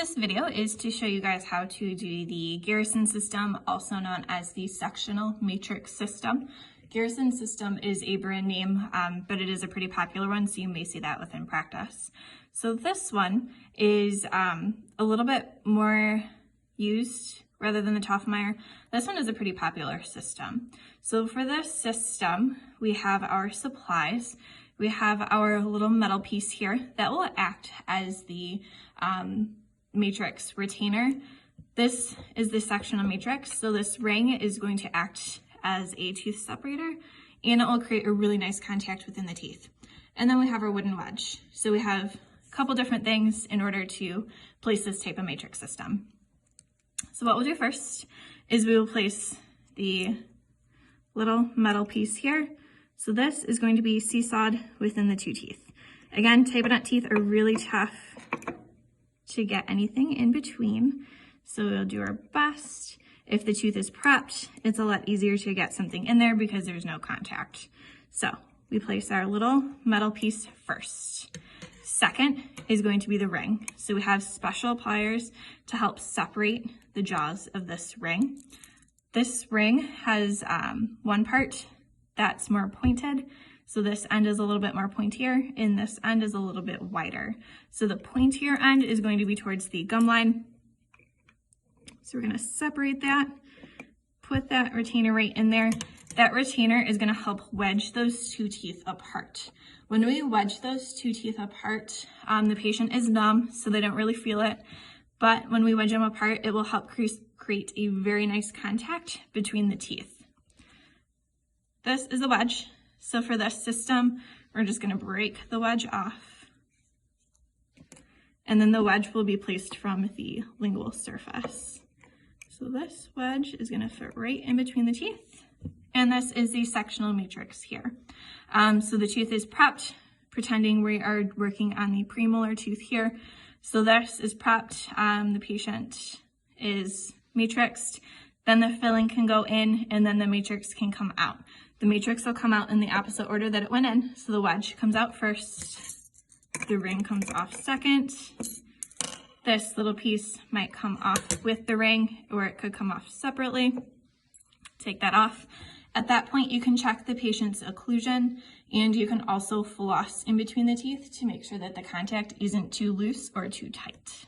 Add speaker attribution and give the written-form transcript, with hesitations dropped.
Speaker 1: This video is to show you guys how to do the Garrison system, also known as the Sectional Matrix system. Garrison system is a brand name, but it is a pretty popular one, so you may see that within practice. So this one is a little bit more used rather than the Toffmeyer. This one is a pretty popular system. So for this system, we have our supplies. We have our little metal piece here that will act as the matrix retainer. This is the sectional matrix. So this ring is going to act as a tooth separator, and it will create a really nice contact within the teeth. And then we have our wooden wedge. So we have a couple different things in order to place this type of matrix system. So what we'll do first is we will place the little metal piece here. So this is going to be seesawed within the two teeth. Again, typodont teeth are really tough to get anything in between. So we'll do our best. If the tooth is prepped, it's a lot easier to get something in there because there's no contact. So we place our little metal piece first. Second is going to be the ring. So we have special pliers to help separate the jaws of this ring. This ring has one part that's more pointed. So this end is a little bit more pointier and this end is a little bit wider. So the pointier end is going to be towards the gum line. So we're going to separate that, put that retainer right in there. That retainer is going to help wedge those two teeth apart. When we wedge those two teeth apart, the patient is numb, so they don't really feel it. But when we wedge them apart, it will help create a very nice contact between the teeth. This is a wedge. So for this system, we're just going to break the wedge off. And then the wedge will be placed from the lingual surface. So this wedge is going to fit right in between the teeth. And this is the sectional matrix here. So the tooth is prepped, pretending we are working on the premolar tooth here. So this is prepped, the patient is matrixed, then the filling can go in and then the matrix can come out. The matrix will come out in the opposite order that it went in. So the wedge comes out first, the ring comes off second. This little piece might come off with the ring or it could come off separately. Take that off. At that point, you can check the patient's occlusion and you can also floss in between the teeth to make sure that the contact isn't too loose or too tight.